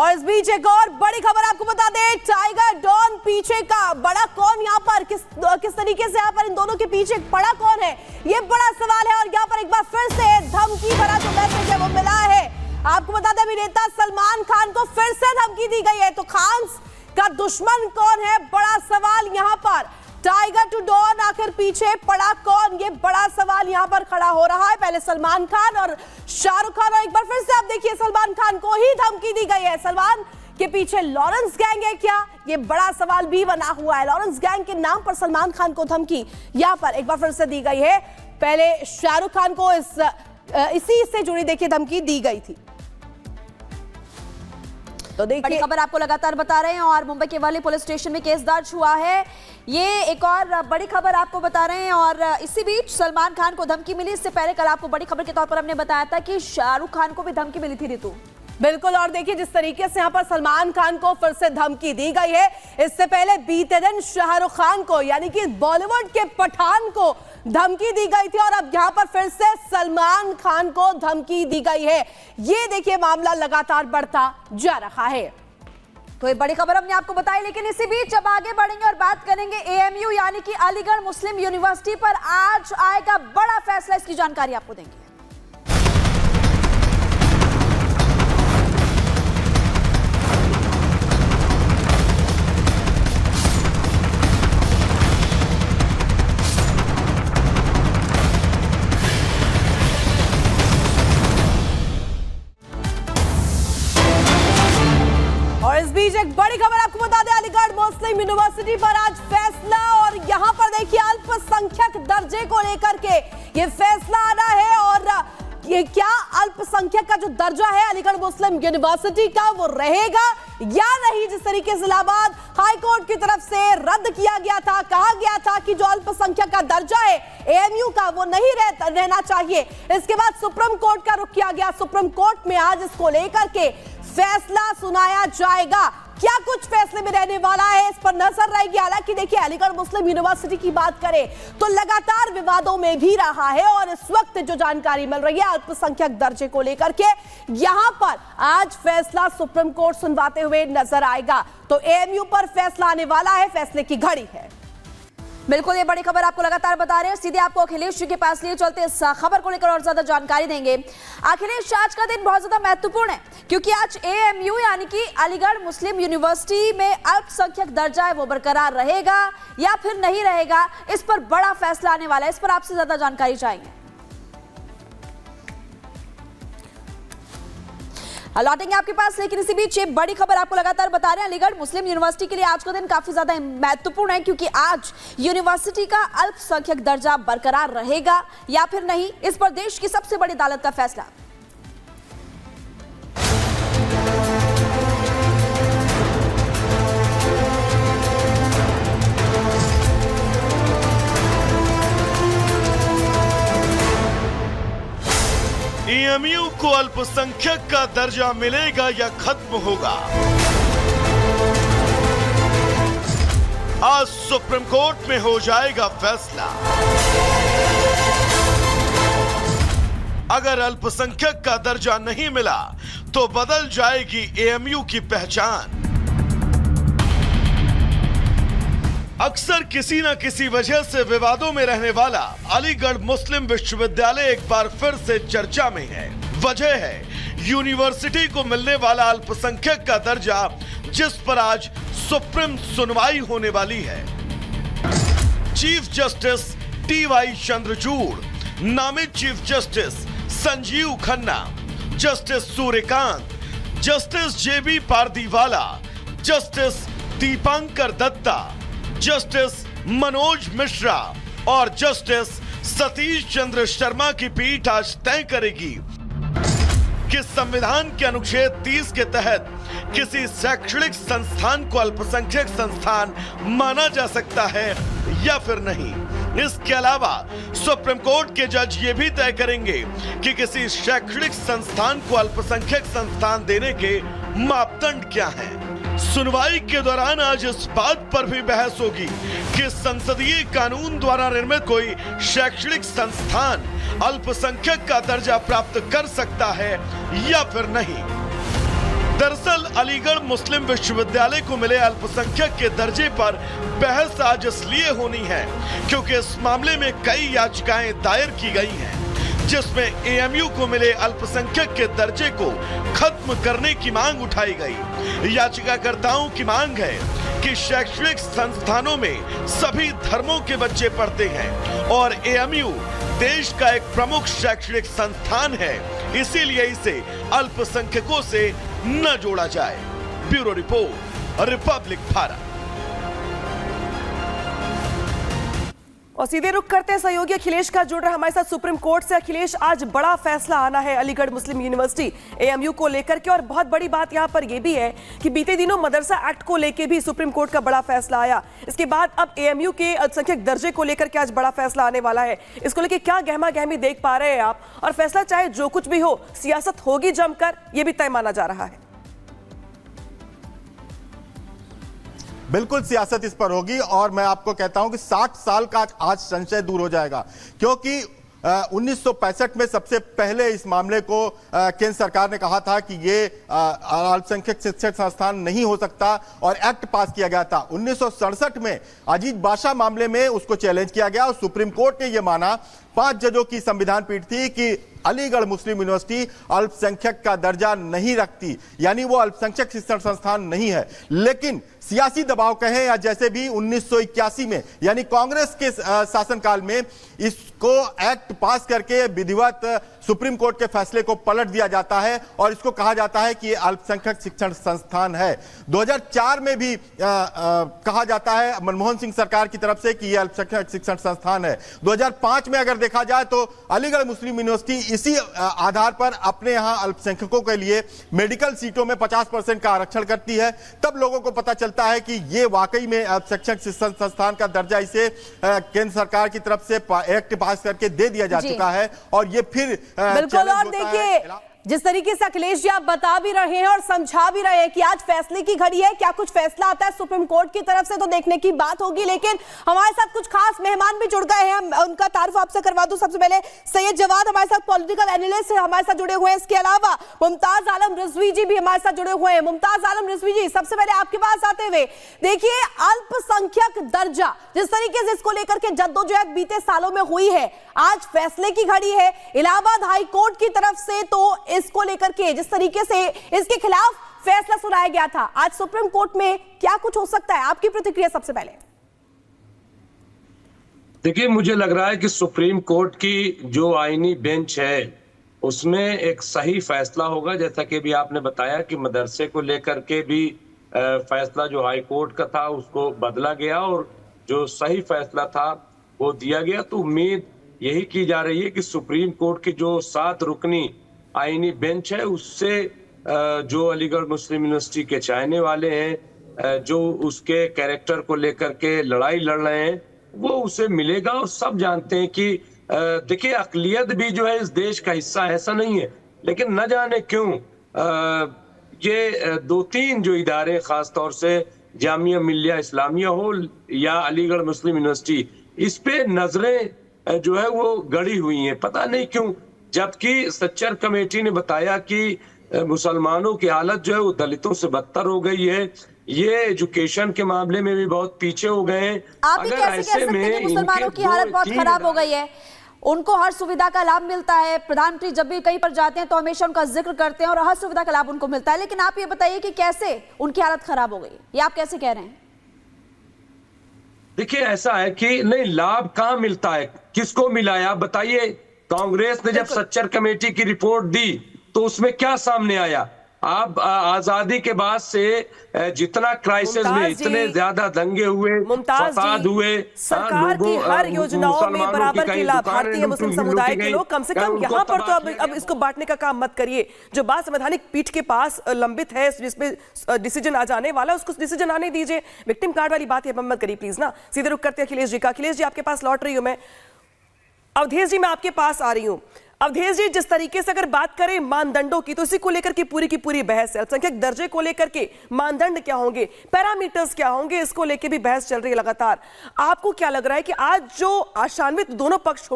और इस बीच एक और बड़ी खबर आपको बता दें, टाइगर डॉन पीछे का बड़ा कौन, यहाँ पर किस तरीके से यहाँ पर इन दोनों के पीछे पड़ा कौन है, ये बड़ा सवाल है। और यहाँ पर एक बार फिर से धमकी भरा जो मैसेज है वो मिला है। आपको बता दें अभिनेता सलमान खान को फिर से धमकी दी गई है। तो खान का दुश्मन कौन है, बड़ा सवाल यहाँ पर। टाइगर टू डॉन आखिर पीछे पड़ा कौन, ये बड़ा सवाल यहाँ पर खड़ा हो रहा है। पहले सलमान खान और शाहरुख खान, और एक बार फिर से आप देखिए सलमान खान को ही धमकी दी गई है। सलमान के पीछे लॉरेंस गैंग है क्या, ये बड़ा सवाल भी बना हुआ है। लॉरेंस गैंग के नाम पर सलमान खान को धमकी यहाँ पर एक बार फिर से दी गई है। पहले शाहरुख खान को इसी से जुड़ी देखिए धमकी दी गई थी। तो देखिए बड़ी खबर आपको लगातार बता रहे हैं और मुंबई के वाले पुलिस स्टेशन में केस दर्ज हुआ है। ये एक और बड़ी खबर आपको बता रहे हैं। और इसी बीच सलमान खान को धमकी मिली। इससे पहले कल आपको बड़ी खबर के तौर पर हमने बताया था कि शाहरुख खान को भी धमकी मिली थी ऋतु। बिल्कुल, और देखिए जिस तरीके से यहाँ पर सलमान खान को फिर से धमकी दी गई है। इससे पहले बीते दिन शाहरुख खान को यानी कि बॉलीवुड के पठान को धमकी दी गई थी, और अब यहाँ पर फिर से सलमान खान को धमकी दी गई है। ये देखिए मामला लगातार बढ़ता जा रहा है। तो ये बड़ी खबर हमने आपको बताई, लेकिन इसी बीच अब आगे बढ़ेंगे और बात करेंगे एएमयू यानी कि अलीगढ़ मुस्लिम यूनिवर्सिटी पर आज आएगा बड़ा फैसला। इसकी जानकारी आपको देंगे। और इस बीच एक बड़ी खबर आपको बता दें, अलीगढ़ मुस्लिम यूनिवर्सिटी पर आज फैसला। और यहाँ पर देखिए अल्पसंख्यक दर्जे को लेकर के ये फैसला आना है। और ये क्या अल्पसंख्यक का जो दर्जा है अलीगढ़ मुस्लिम यूनिवर्सिटी का वो रहेगा या नहीं, जिस तरीके से इलाहाबाद हाई कोर्ट की तरफ से रद्द किया गया था, कहा गया था कि जो अल्पसंख्यक का दर्जा है एएमयू का वो नहीं रहना चाहिए। इसके बाद सुप्रीम कोर्ट का रुख किया गया। सुप्रीम कोर्ट में आज इसको लेकर के फैसला सुनाया जाएगा। क्या कुछ फैसले में रहने वाला है, इस पर नजर रहेगी। हालांकि देखिए अलीगढ़ मुस्लिम यूनिवर्सिटी की बात करें तो लगातार विवादों में भी रहा है, और इस वक्त जो जानकारी मिल रही है अल्पसंख्यक दर्जे को लेकर के, यहां पर आज फैसला सुप्रीम कोर्ट सुनवाते हुए नजर आएगा। तो एएमयू पर फैसला आने वाला है, फैसले की घड़ी है। बिल्कुल, ये बड़ी खबर आपको लगातार बता रहे हैं। सीधे आपको अखिलेश जी के पास लिए चलते इस खबर को लेकर और ज्यादा जानकारी देंगे। अखिलेश, आज का दिन बहुत ज्यादा महत्वपूर्ण है क्योंकि आज एएमयू यानी कि अलीगढ़ मुस्लिम यूनिवर्सिटी में अल्पसंख्यक दर्जा है वो बरकरार रहेगा या फिर नहीं रहेगा, इस पर बड़ा फैसला आने वाला है। इस पर आपसे ज्यादा जानकारी चाहेंगे। लौटेंगे आपके पास, लेकिन इसी बीच ये बड़ी खबर आपको लगातार बता रहे हैं। अलीगढ़ मुस्लिम यूनिवर्सिटी के लिए आज का दिन काफी ज्यादा महत्वपूर्ण है क्योंकि आज यूनिवर्सिटी का अल्पसंख्यक दर्जा बरकरार रहेगा या फिर नहीं, इस पर देश की सबसे बड़ी अदालत का फैसला। एएमयू को अल्पसंख्यक का दर्जा मिलेगा या खत्म होगा, आज सुप्रीम कोर्ट में हो जाएगा फैसला। अगर अल्पसंख्यक का दर्जा नहीं मिला तो बदल जाएगी एएमयू की पहचान। अक्सर किसी न किसी वजह से विवादों में रहने वाला अलीगढ़ मुस्लिम विश्वविद्यालय एक बार फिर से चर्चा में है। वजह है यूनिवर्सिटी को मिलने वाला अल्पसंख्यक का दर्जा, जिस पर आज सुप्रीम सुनवाई होने वाली है। Chief justice T Y. चंद्रचूड़, नामित chief justice Sanjiv Khanna, justice Suryakant, justice J B. Pardiwala, justice Dipankar Datta, justice Manoj Mishra और जस्टिस सतीश चंद्र शर्मा की पीठ आज तय करेगी कि संविधान के अनुच्छेद 30 के तहत किसी शैक्षणिक संस्थान को अल्पसंख्यक संस्थान माना जा सकता है या फिर नहीं। इसके अलावा सुप्रीम कोर्ट के जज ये भी तय करेंगे कि किसी शैक्षणिक संस्थान को अल्पसंख्यक संस्थान देने के मापदंड क्या हैं। सुनवाई के दौरान आज इस बात पर भी बहस होगी कि संसदीय कानून द्वारा निर्मित कोई शैक्षणिक संस्थान अल्पसंख्यक का दर्जा प्राप्त कर सकता है या फिर नहीं। दरअसल अलीगढ़ मुस्लिम विश्वविद्यालय को मिले अल्पसंख्यक के दर्जे पर बहस आज इसलिए होनी है क्योंकि इस मामले में कई याचिकाएं दायर की गई हैं, जिसमें एएमयू को मिले अल्पसंख्यक के दर्जे को खत्म करने की मांग उठाई गई। याचिकाकर्ताओं की मांग है कि शैक्षणिक संस्थानों में सभी धर्मों के बच्चे पढ़ते हैं और एएमयू देश का एक प्रमुख शैक्षणिक संस्थान है, इसीलिए इसे अल्पसंख्यकों से न जोड़ा जाए। Bureau report, Republic Bharat. और सीधे रुख करते हैं सहयोगी अखिलेश का जुड़ रहा हमारे साथ सुप्रीम कोर्ट से। अखिलेश, आज बड़ा फैसला आना है अलीगढ़ मुस्लिम यूनिवर्सिटी एएमयू को लेकर के, और बहुत बड़ी बात यहां पर यह भी है कि बीते दिनों मदरसा एक्ट को लेकर भी सुप्रीम कोर्ट का बड़ा फैसला आया। इसके बाद अब एएमयू के अल्पसंख्यक दर्जे को लेकर के आज बड़ा फैसला आने वाला है। इसको लेकर क्या गहमा गहमी देख पा रहे हैं आप, और फैसला चाहे जो कुछ भी हो, सियासत होगी जमकर, यह भी तय माना जा रहा है। बिल्कुल सियासत इस पर होगी, और मैं आपको कहता हूं कि 60 साल का आज संशय दूर हो जाएगा, क्योंकि 1965 में सबसे पहले इस मामले को केंद्र सरकार ने कहा था कि ये अल्पसंख्यक शिक्षण संस्थान नहीं हो सकता और एक्ट पास किया गया था। 1967 में अजीज बादशाह मामले में उसको चैलेंज किया गया और सुप्रीम कोर्ट ने यह माना, 5 जजों की संविधान पीठ थी, कि अलीगढ़ मुस्लिम यूनिवर्सिटी अल्पसंख्यक का दर्जा नहीं रखती, यानी वो अल्पसंख्यक शिक्षण संस्थान नहीं है। लेकिन सियासी दबाव कहें या जैसे भी 1981 में यानी कांग्रेस के शासनकाल में इसको एक्ट पास करके विधिवत सुप्रीम कोर्ट के फैसले को पलट दिया जाता है और इसको कहा जाता है कि ये अल्पसंख्यक शिक्षण संस्थान है। 2004 में भी कहा जाता है मनमोहन सिंह सरकार की तरफ से कि ये अल्पसंख्यक शिक्षण संस्थान है। 2005 में अगर देखा जाए तो अलीगढ़ मुस्लिम यूनिवर्सिटी इसी आधार पर अपने यहां अल्पसंख्यकों के लिए मेडिकल सीटों में 50% का आरक्षण करती है। तब लोगों को पता चलता है कि ये वाकई में अल्पसंख्यक शिक्षण संस्थान का दर्जा इसे केंद्र सरकार की तरफ से एक्ट पास करके दे दिया जा चुका है, और ये फिर बिल्कुल। और देखिए जिस तरीके से अखिलेश जी आप बता भी रहे हैं और समझा भी रहे हैं कि आज फैसले की घड़ी है, क्या कुछ फैसला आता है सुप्रीम कोर्ट की तरफ से तो देखने की बात होगी। लेकिन हमारे साथ कुछ खास मेहमान भी जुड़ गए हैं, उनका तारुफ आपसे करवा दूं। सबसे पहले सैयद जवाद हमारे साथ पॉलिटिकल एनालिस्ट हमारे साथ जुड़े हुए हैं। इसके अलावा मुमताज आलम रिजवी जी भी हमारे साथ जुड़े हुए हैं। मुमताज आलम रिजवी जी, सबसे पहले आपके पास आते हुए, देखिए अल्पसंख्यक दर्जा जिस तरीके से इसको लेकर के जद्दोजहद बीते सालों में हुई है, आज फैसले की घड़ी है। इलाहाबाद हाई कोर्ट की तरफ से तो इसको लेकर के जिस तरीके से इसके खिलाफ फैसला सुनाया गया था, आज सुप्रीम कोर्ट में क्या कुछ हो सकता है, आपकी प्रतिक्रिया सबसे पहले। देखिए, मुझे लग रहा है कि सुप्रीम कोर्ट की जो आईनी बेंच है उसमें एक सही फैसला होगा। जैसा कि भी आपने बताया कि मदरसे को लेकर के भी फैसला जो हाई कोर्ट का था उसको बदला गया और जो सही फैसला था वो दिया गया। तो उम्मीद यही की जा रही है कि सुप्रीम कोर्ट की जो 7 रुकनी आईनी बेंच है उससे जो अलीगढ़ मुस्लिम यूनिवर्सिटी के चाहने वाले हैं, जो उसके कैरेक्टर को लेकर के लड़ाई लड़ रहे हैं, वो उसे मिलेगा। और सब जानते हैं कि देखिए अक़लियत भी जो है इस देश का हिस्सा ऐसा नहीं है, लेकिन न जाने क्यों ये 2-3 जो इदारे, खास तौर से जामिया मिल्लिया इस्लामिया हो या अलीगढ़ मुस्लिम यूनिवर्सिटी, इस पे नजरें जो है वो गड़ी हुई हैं, पता नहीं क्यों। जबकि सच्चर कमेटी ने बताया कि मुसलमानों की हालत जो है वो दलितों से बदतर हो गई है, ये एजुकेशन के मामले में भी बहुत पीछे हो गए हैं। आप ही कैसे कह सकते हैं कि मुसलमानों की हालत बहुत खराब हो गई है? उनको हर सुविधा का लाभ मिलता है, प्रधानमंत्री जब भी कहीं पर जाते हैं तो हमेशा उनका जिक्र करते हैं और हर सुविधा का लाभ उनको मिलता है। लेकिन आप ये बताइए कि कैसे उनकी हालत खराब हो गई, ये आप कैसे कह रहे हैं? देखिए, ऐसा है कि नहीं, लाभ कहाँ मिलता है, किसको मिला है आप बताइए। कांग्रेस ने जब सच्चर कमेटी की रिपोर्ट दी तो उसमें क्या सामने आया? आप आजादी के बाद से जितना क्राइसिस में इतने ज्यादा दंगे हुए, फसाद हुए, सरकार की हर योजनाओं में बराबर के लाभार्थी है मुस्लिम समुदाय के लोग। कम से कम यहाँ पर तो अब इसको बांटने का काम मत करिए। जो बात संवैधानिक पीठ के पास लंबित है, जिसपे डिसीजन आ जाने वाला, उसको डिसीजन आने दीजिए। विक्टिम कार्ड वाली बात है मत करिए प्लीज ना। सीधे रुक करते अखिलेश जी का। अखिलेश जी आपके पास लौट रही हूं मैं। अवधेश जी मैं आपके पास आ रही हूं। अवधेश जी, जिस तरीके से अगर बात करें मानदंडों की, तो इसी को लेकर की पूरी बहस है। अल्पसंख्यक दर्जे को लेकर के मानदंड क्या होंगे, पैरामीटर्स क्या होंगे, इसको लेकर भी बहस चल रही है लगातार। आपको क्या लग रहा है कि आज जो आशान्वित दोनों पक्ष होंगे